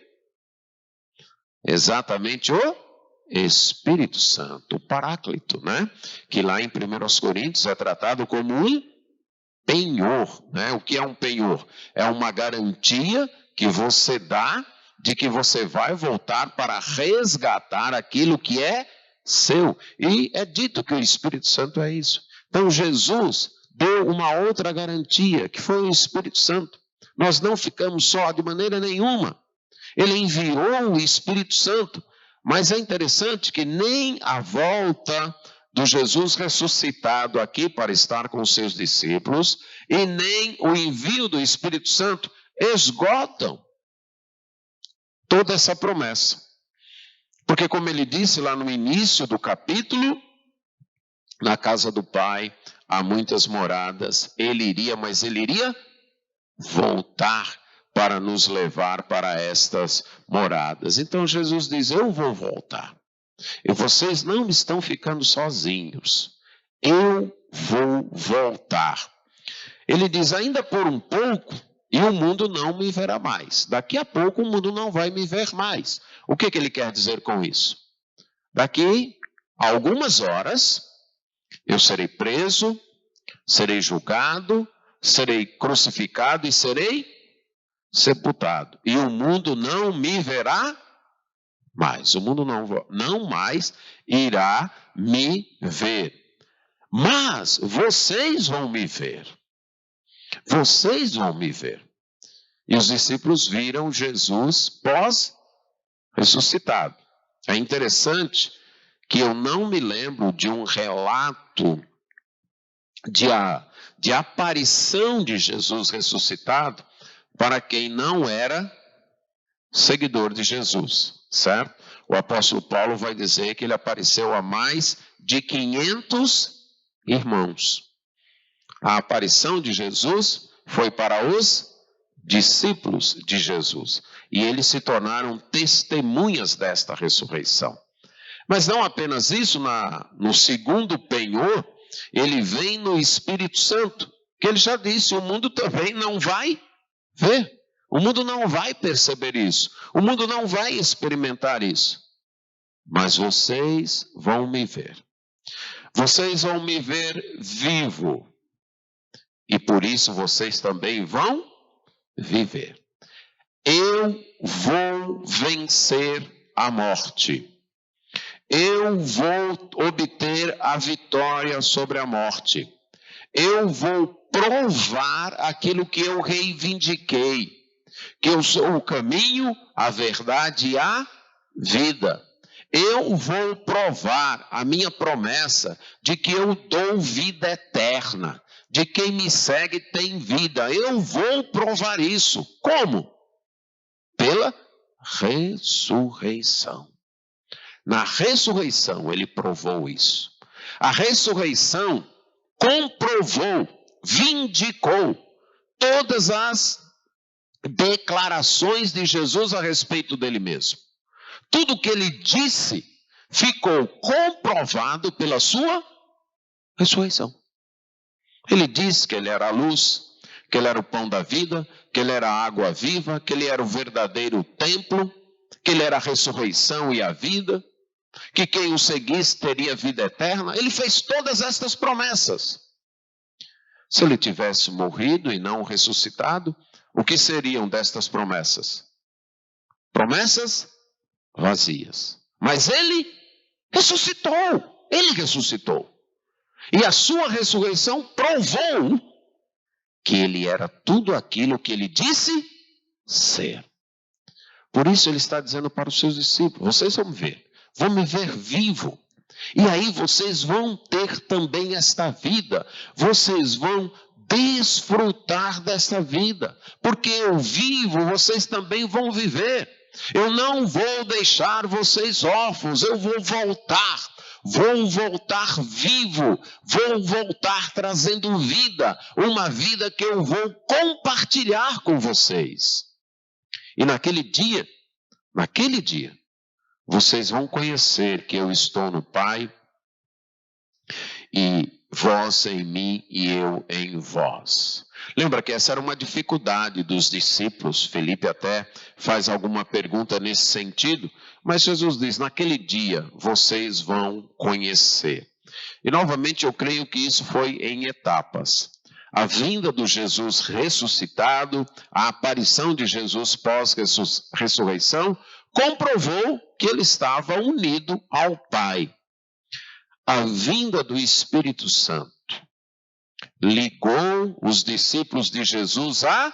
Exatamente o Espírito Santo, o Paráclito, né? Que lá em 1 Coríntios é tratado como um penhor, né? O que é um penhor? É uma garantia que você dá de que você vai voltar para resgatar aquilo que é seu. E é dito que o Espírito Santo é isso. Então Jesus deu uma outra garantia, que foi o Espírito Santo. Nós não ficamos só de maneira nenhuma. Ele enviou o Espírito Santo. Mas é interessante que nem a volta do Jesus ressuscitado aqui para estar com os seus discípulos e nem o envio do Espírito Santo esgotam toda essa promessa. Porque como ele disse lá no início do capítulo, na casa do Pai há muitas moradas, ele iria, mas ele iria voltar para nos levar para estas moradas. Então Jesus diz: eu vou voltar. E vocês não estão ficando sozinhos. Eu vou voltar. Ele diz: ainda por um pouco, e o mundo não me verá mais. Daqui a pouco o mundo não vai me ver mais. O que ele quer dizer com isso? Daqui a algumas horas, eu serei preso, serei julgado, serei crucificado e serei sepultado. E o mundo não me verá mais. O mundo não mais irá me ver. Mas vocês vão me ver. Vocês vão me ver. E os discípulos viram Jesus pós-ressuscitado. É interessante que eu não me lembro de um relato de aparição de Jesus ressuscitado para quem não era seguidor de Jesus, certo? O apóstolo Paulo vai dizer que ele apareceu a mais de 500 irmãos. A aparição de Jesus foi para os discípulos de Jesus. E eles se tornaram testemunhas desta ressurreição. Mas não apenas isso, no segundo penhor, ele vem no Espírito Santo, que ele já disse, o mundo também não vai ver. O mundo não vai perceber isso. O mundo não vai experimentar isso. Mas vocês vão me ver. Vocês vão me ver vivo. E por isso vocês também vão viver. Eu vou vencer a morte. Eu vou obter a vitória sobre a morte. Eu vou provar aquilo que eu reivindiquei. Que eu sou o caminho, a verdade e a vida. Eu vou provar a minha promessa de que eu dou vida eterna. De quem me segue tem vida. Eu vou provar isso. Como? Pela ressurreição. Na ressurreição ele provou isso. A ressurreição comprovou, vindicou todas as declarações de Jesus a respeito dele mesmo. Tudo que ele disse ficou comprovado pela sua ressurreição. Ele disse que ele era a luz, que ele era o pão da vida, que ele era a água viva, que ele era o verdadeiro templo, que ele era a ressurreição e a vida, que quem o seguisse teria vida eterna. Ele fez todas estas promessas. Se ele tivesse morrido e não ressuscitado, o que seriam destas promessas? Promessas vazias. Mas ele ressuscitou. Ele ressuscitou. E a sua ressurreição provou que ele era tudo aquilo que ele disse ser. Por isso ele está dizendo para os seus discípulos, vocês vão me ver vivo. E aí vocês vão ter também esta vida. Vocês vão desfrutar desta vida. Porque eu vivo, vocês também vão viver. Eu não vou deixar vocês órfãos, eu vou voltar. Vou voltar vivo, vou voltar trazendo vida, uma vida que eu vou compartilhar com vocês. E naquele dia, vocês vão conhecer que eu estou no Pai, e vós em mim e eu em vós. Lembra que essa era uma dificuldade dos discípulos. Felipe até faz alguma pergunta nesse sentido, mas Jesus diz, naquele dia vocês vão conhecer. E novamente eu creio que isso foi em etapas. A vinda do Jesus ressuscitado, a aparição de Jesus pós-ressurreição, comprovou que ele estava unido ao Pai. A vinda do Espírito Santo ligou os discípulos de Jesus a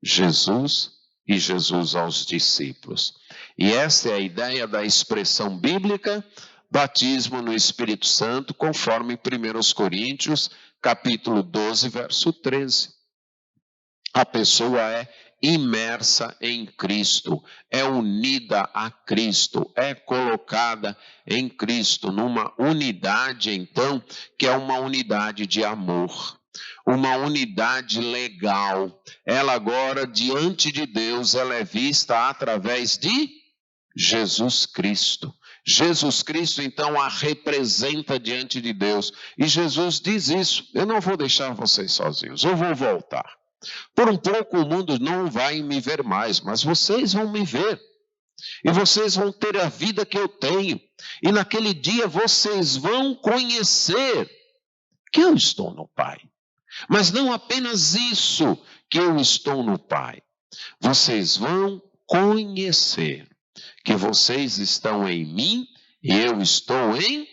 Jesus e Jesus aos discípulos. E essa é a ideia da expressão bíblica, batismo no Espírito Santo, conforme 1 Coríntios, capítulo 12, verso 13. A pessoa é imersa em Cristo, é unida a Cristo, é colocada em Cristo, numa unidade, então, que é uma unidade de amor, uma unidade legal. Ela agora, diante de Deus, ela é vista através de Jesus Cristo. Jesus Cristo, então, a representa diante de Deus. E Jesus diz isso, eu não vou deixar vocês sozinhos, eu vou voltar. Por um pouco o mundo não vai me ver mais, mas vocês vão me ver. E vocês vão ter a vida que eu tenho. E naquele dia vocês vão conhecer que eu estou no Pai. Mas não apenas isso, que eu estou no Pai. Vocês vão conhecer que vocês estão em mim e eu estou em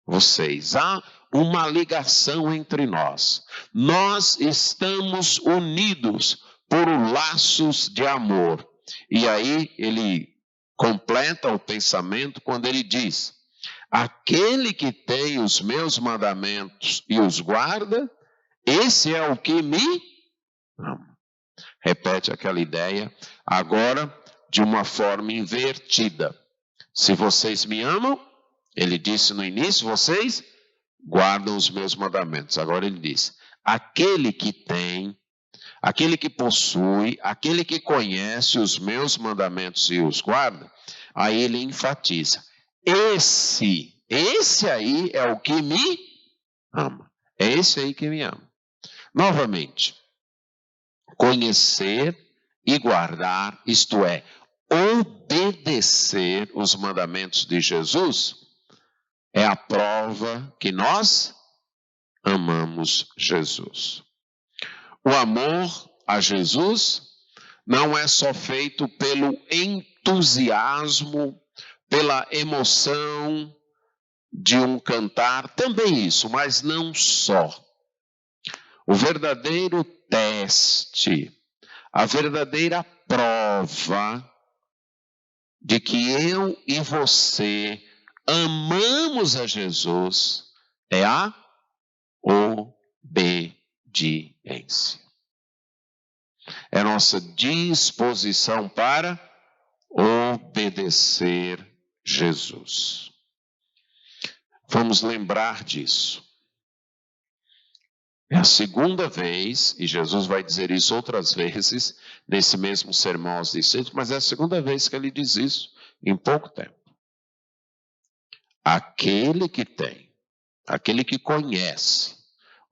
vocês. Há uma ligação entre nós. Nós estamos unidos por laços de amor. E aí ele completa o pensamento quando ele diz: aquele que tem os meus mandamentos e os guarda, esse é o que me ama. Repete aquela ideia, agora de uma forma invertida. Se vocês me amam, ele disse no início, vocês guardam os meus mandamentos. Agora ele diz: aquele que tem, aquele que possui, aquele que conhece os meus mandamentos e os guarda, aí ele enfatiza: esse aí é o que me ama. É esse aí que me ama. Novamente, conhecer e guardar, isto é, obedecer os mandamentos de Jesus, é a prova que nós amamos Jesus. O amor a Jesus não é só feito pelo entusiasmo, pela emoção de um cantar, também isso, mas não só. O verdadeiro teste, a verdadeira prova de que eu e você amamos a Jesus é a obediência. É nossa disposição para obedecer Jesus. Vamos lembrar disso. É a segunda vez, e Jesus vai dizer isso outras vezes, nesse mesmo sermão aos discípulos, mas é a segunda vez que ele diz isso em pouco tempo. Aquele que tem, aquele que conhece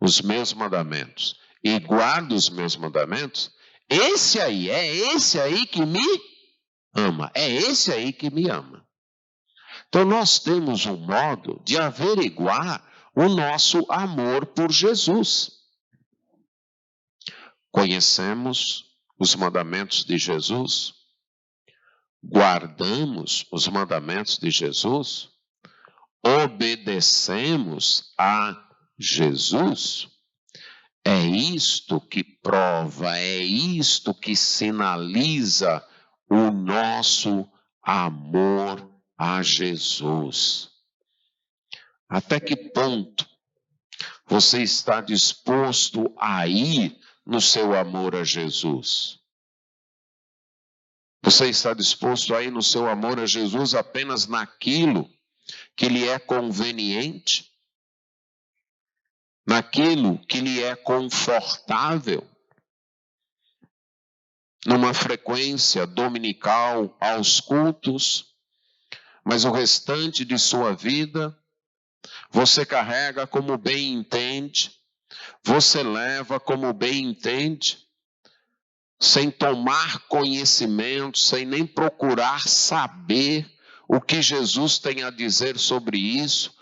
os meus mandamentos e guarda os meus mandamentos, esse aí que me ama, é esse aí que me ama. Então nós temos um modo de averiguar o nosso amor por Jesus. Conhecemos os mandamentos de Jesus, guardamos os mandamentos de Jesus, obedecemos a Jesus. É isto que prova, é isto que sinaliza o nosso amor a Jesus. Até que ponto você está disposto a ir no seu amor a Jesus? Você está disposto a ir no seu amor a Jesus apenas naquilo que lhe é conveniente? Naquilo que lhe é confortável? Numa frequência dominical aos cultos, mas o restante de sua vida você carrega como bem entende, você leva como bem entende, sem tomar conhecimento, sem nem procurar saber o que Jesus tem a dizer sobre isso,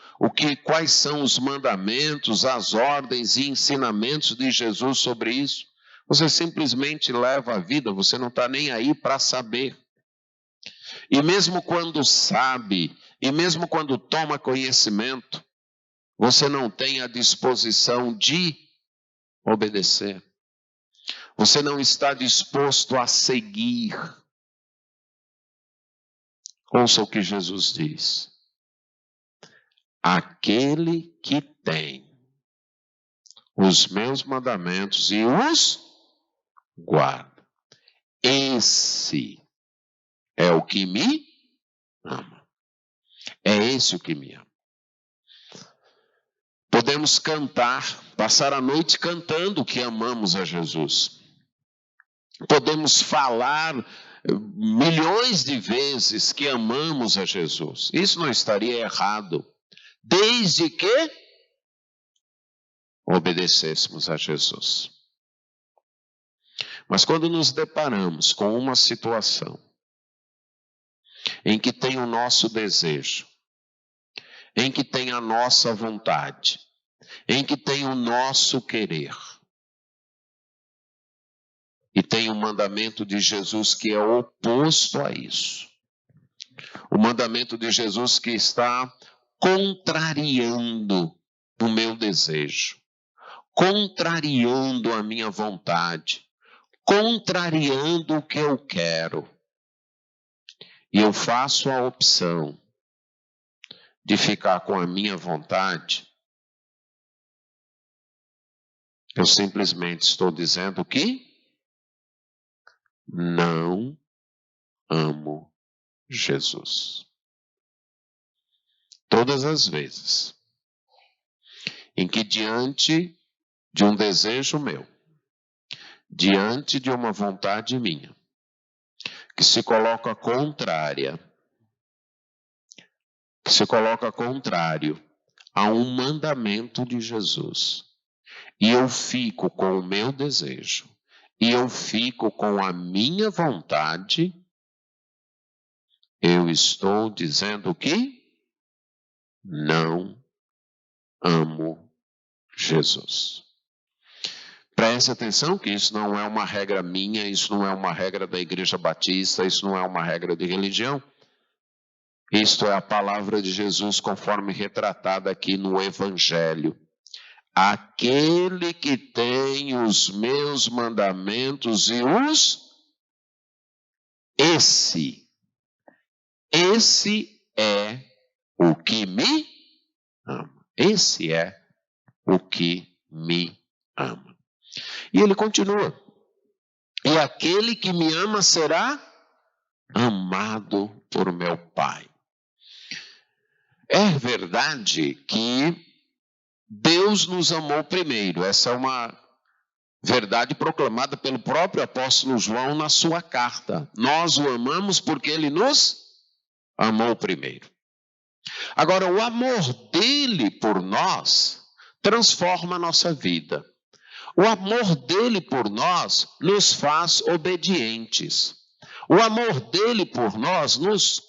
quais são os mandamentos, as ordens e ensinamentos de Jesus sobre isso. Você simplesmente leva a vida, você não está nem aí para saber. E mesmo quando sabe, e mesmo quando toma conhecimento, você não tem a disposição de obedecer. Você não está disposto a seguir. Ouça o que Jesus diz. Aquele que tem os meus mandamentos e os guarda, esse é o que me ama. É esse o que me ama. Podemos cantar, passar a noite cantando que amamos a Jesus. Podemos falar milhões de vezes que amamos a Jesus. Isso não estaria errado, desde que obedecêssemos a Jesus. Mas quando nos deparamos com uma situação em que tem o nosso desejo, em que tem a nossa vontade, em que tem o nosso querer, e tem o mandamento de Jesus que é oposto a isso. O mandamento de Jesus que está contrariando o meu desejo, contrariando a minha vontade, contrariando o que eu quero, e eu faço a opção de ficar com a minha vontade, eu simplesmente estou dizendo que não amo Jesus. Todas as vezes em que diante de um desejo meu, diante de uma vontade minha, que se coloca contrária, que se coloca contrário a um mandamento de Jesus, e eu fico com o meu desejo, e eu fico com a minha vontade, eu estou dizendo que não amo Jesus. Preste atenção que isso não é uma regra minha, isso não é uma regra da Igreja Batista, isso não é uma regra de religião. Isto é a palavra de Jesus conforme retratada aqui no Evangelho. Aquele que tem os meus mandamentos e esse é o que me ama. Esse é o que me ama. E ele continua. E aquele que me ama será amado por meu Pai. É verdade que Deus nos amou primeiro. Essa é uma verdade proclamada pelo próprio apóstolo João na sua carta. Nós o amamos porque ele nos amou primeiro. Agora, o amor dele por nós transforma a nossa vida. O amor dele por nós nos faz obedientes. O amor dele por nós nos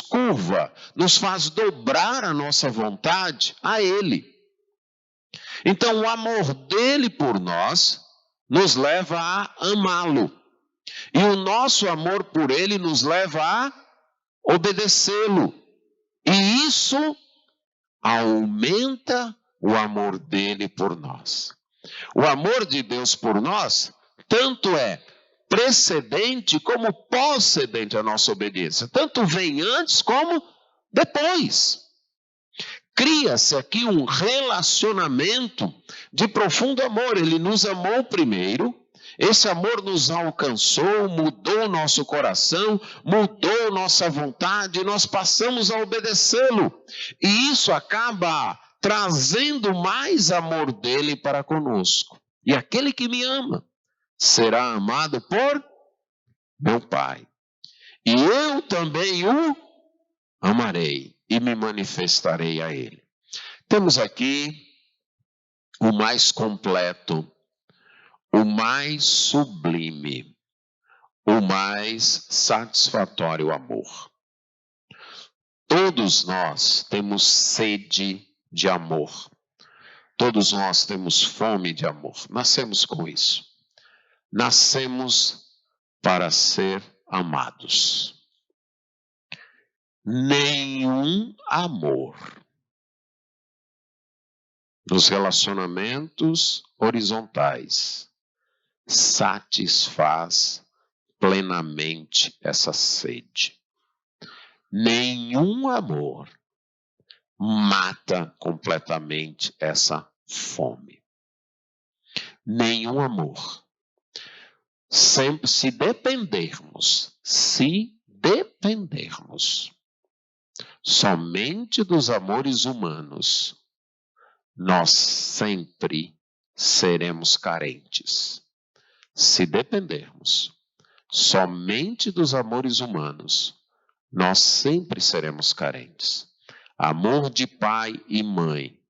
curva, nos faz dobrar a nossa vontade a ele. Então, o amor dele por nós nos leva a amá-lo. E o nosso amor por ele nos leva a obedecê-lo. E isso aumenta o amor dele por nós. O amor de Deus por nós, tanto é precedente como pós-cedente à nossa obediência. Tanto vem antes como depois. Cria-se aqui um relacionamento de profundo amor. Ele nos amou primeiro, esse amor nos alcançou, mudou nosso coração, mudou nossa vontade, e nós passamos a obedecê-lo. E isso acaba trazendo mais amor dele para conosco. E aquele que me ama será amado por meu Pai. E eu também o amarei e me manifestarei a ele. Temos aqui o mais completo, o mais sublime, o mais satisfatório amor. Todos nós temos sede de amor. Todos nós temos fome de amor. Nascemos com isso. Nascemos para ser amados. Nenhum amor nos relacionamentos horizontais satisfaz plenamente essa sede. Nenhum amor mata completamente essa fome. Nenhum amor. Sempre se dependermos somente dos amores humanos, nós sempre seremos carentes. Se dependermos somente dos amores humanos, nós sempre seremos carentes. Amor de pai e mãe,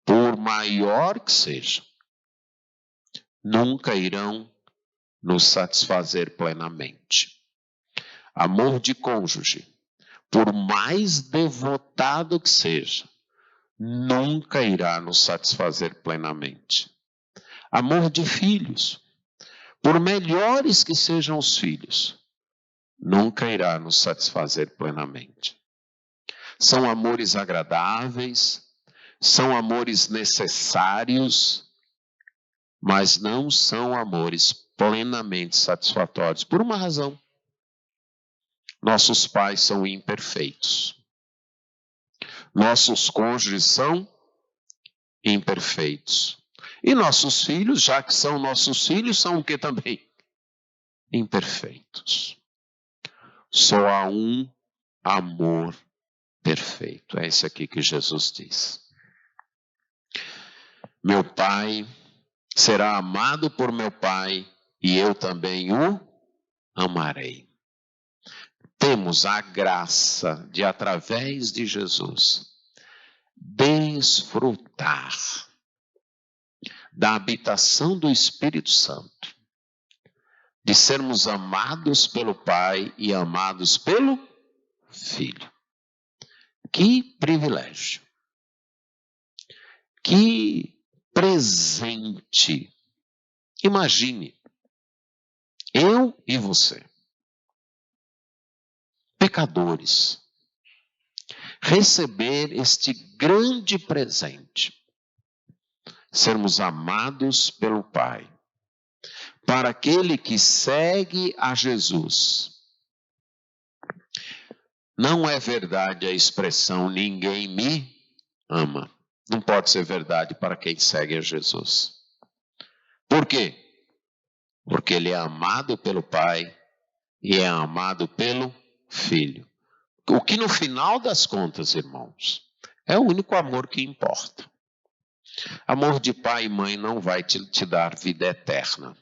por maior que seja, nunca irão nos satisfazer plenamente. Amor de cônjuge, por mais devotado que seja, nunca irá nos satisfazer plenamente. Amor de filhos, por melhores que sejam os filhos, nunca irá nos satisfazer plenamente. São amores agradáveis, são amores necessários, mas não são amores plenamente satisfatórios. Por uma razão. Nossos pais são imperfeitos. Nossos cônjuges são imperfeitos. E nossos filhos, já que são nossos filhos, são o que também? Imperfeitos. Só há um amor perfeito. É esse aqui que Jesus diz. Meu Pai será amado por meu Pai e eu também o amarei. Temos a graça de, através de Jesus, desfrutar da habitação do Espírito Santo, de sermos amados pelo Pai e amados pelo Filho. Que privilégio! Que presente! Imagine, eu e você, pecadores, receber este grande presente, sermos amados pelo Pai. Para aquele que segue a Jesus, não é verdade a expressão ninguém me ama. Não pode ser verdade para quem segue a Jesus. Por quê? Porque ele é amado pelo Pai e é amado pelo Filho. O que no final das contas, irmãos, é o único amor que importa. Amor de pai e mãe não vai te dar vida eterna.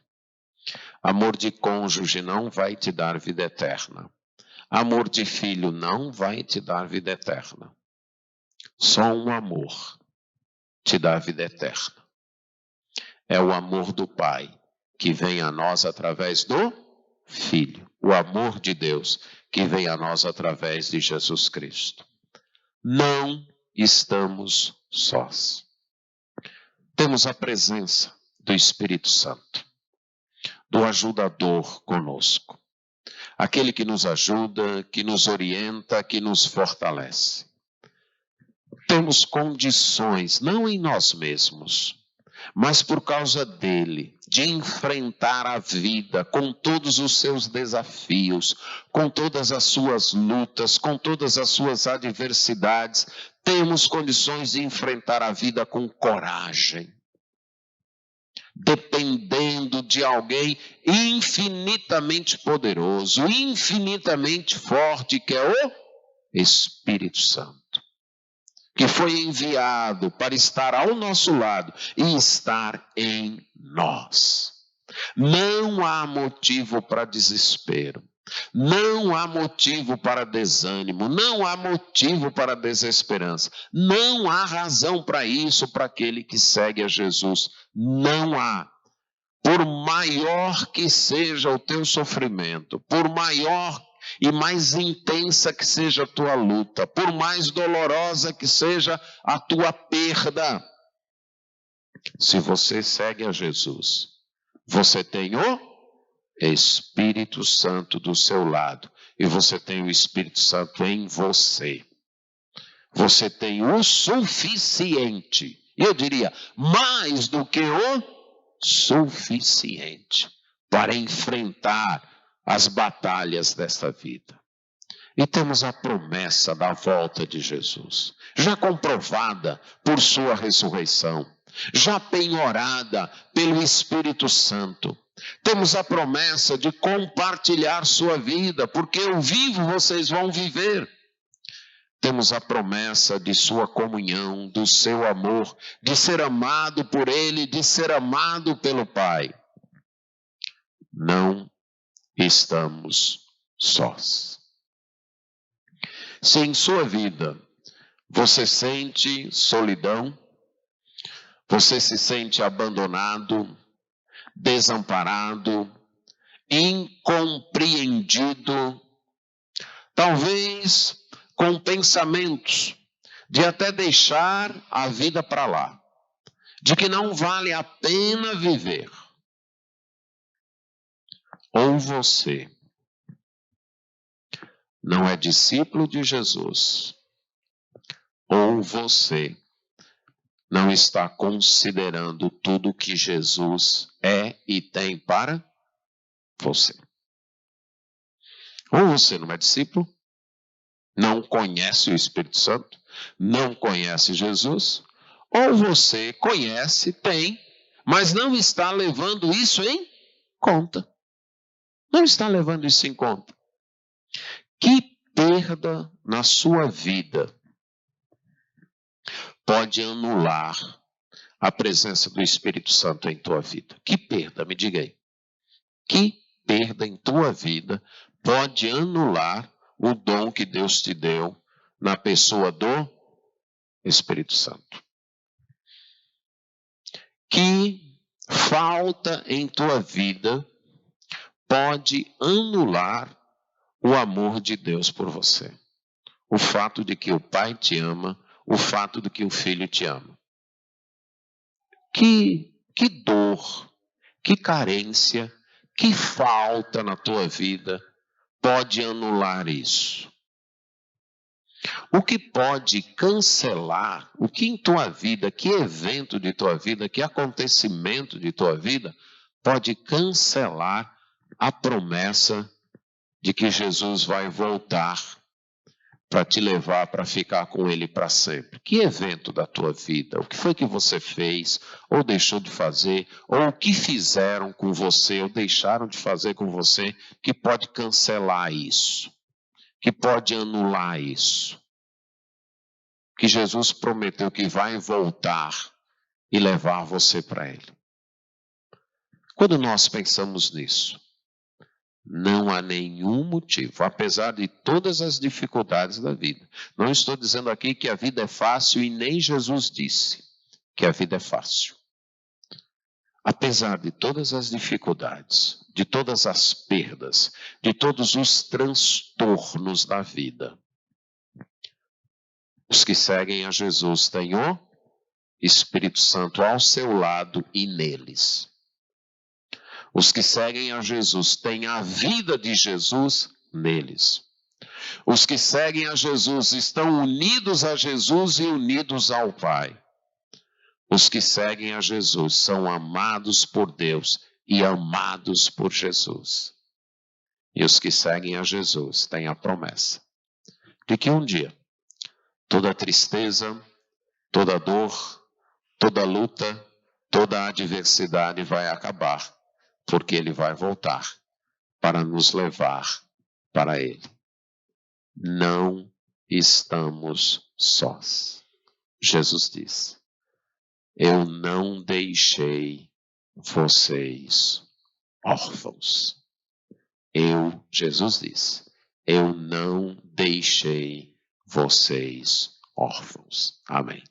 Amor de cônjuge não vai te dar vida eterna. Amor de filho não vai te dar vida eterna. Só um amor te dá vida eterna. É o amor do Pai, que vem a nós através do Filho. O amor de Deus, que vem a nós através de Jesus Cristo. Não estamos sós. Temos a presença do Espírito Santo, do ajudador conosco. Aquele que nos ajuda, que nos orienta, que nos fortalece. Temos condições, não em nós mesmos, mas por causa dele, de enfrentar a vida com todos os seus desafios, com todas as suas lutas, com todas as suas adversidades. Temos condições de enfrentar a vida com coragem, dependendo de alguém infinitamente poderoso, infinitamente forte, que é o Espírito Santo, que foi enviado para estar ao nosso lado e estar em nós. Não há motivo para desespero, não há motivo para desânimo, não há motivo para desesperança, não há razão para isso para aquele que segue a Jesus. Não há. Por maior que seja o teu sofrimento, por maior e mais intensa que seja a tua luta, por mais dolorosa que seja a tua perda, se você segue a Jesus, você tem o Espírito Santo do seu lado e você tem o Espírito Santo em você. Você tem o suficiente, eu diria, mais do que o suficiente para enfrentar as batalhas desta vida. E temos a promessa da volta de Jesus, já comprovada por sua ressurreição, já penhorada pelo Espírito Santo. Temos a promessa de compartilhar sua vida, porque eu vivo, vocês vão viver. Temos a promessa de sua comunhão, do seu amor, de ser amado por Ele, de ser amado pelo Pai. Não estamos sós. Se em sua vida você sente solidão, você se sente abandonado, desamparado, incompreendido, talvez com pensamentos de até deixar a vida para lá, de que não vale a pena viver, ou você não é discípulo de Jesus, ou você não está considerando tudo que Jesus é e tem para você. Ou você não é discípulo, não conhece o Espírito Santo, não conhece Jesus, ou você conhece, tem, mas não está levando isso em conta. Não está levando isso em conta. Que perda na sua vida pode anular a presença do Espírito Santo em tua vida? Que perda, me diga aí. Que perda em tua vida pode anular o dom que Deus te deu na pessoa do Espírito Santo? Que falta em tua vida pode anular o amor de Deus por você? O fato de que o Pai te ama, o fato de que o Filho te ama. Que dor, que carência, que falta na tua vida pode anular isso? O que pode cancelar, o que em tua vida, que evento de tua vida, que acontecimento de tua vida pode cancelar a promessa de que Jesus vai voltar para te levar para ficar com Ele para sempre? Que evento da tua vida? O que foi que você fez, ou deixou de fazer, ou o que fizeram com você, ou deixaram de fazer com você, que pode cancelar isso? Que pode anular isso? Que Jesus prometeu que vai voltar e levar você para Ele. Quando nós pensamos nisso, não há nenhum motivo, apesar de todas as dificuldades da vida. Não estou dizendo aqui que a vida é fácil e nem Jesus disse que a vida é fácil. Apesar de todas as dificuldades, de todas as perdas, de todos os transtornos da vida, os que seguem a Jesus têm o Espírito Santo ao seu lado e neles. Os que seguem a Jesus têm a vida de Jesus neles. Os que seguem a Jesus estão unidos a Jesus e unidos ao Pai. Os que seguem a Jesus são amados por Deus e amados por Jesus. E os que seguem a Jesus têm a promessa de que um dia toda tristeza, toda dor, toda luta, toda adversidade vai acabar, porque Ele vai voltar para nos levar para Ele. Não estamos sós. Jesus diz: eu não deixei vocês órfãos. Jesus diz, eu não deixei vocês órfãos. Amém.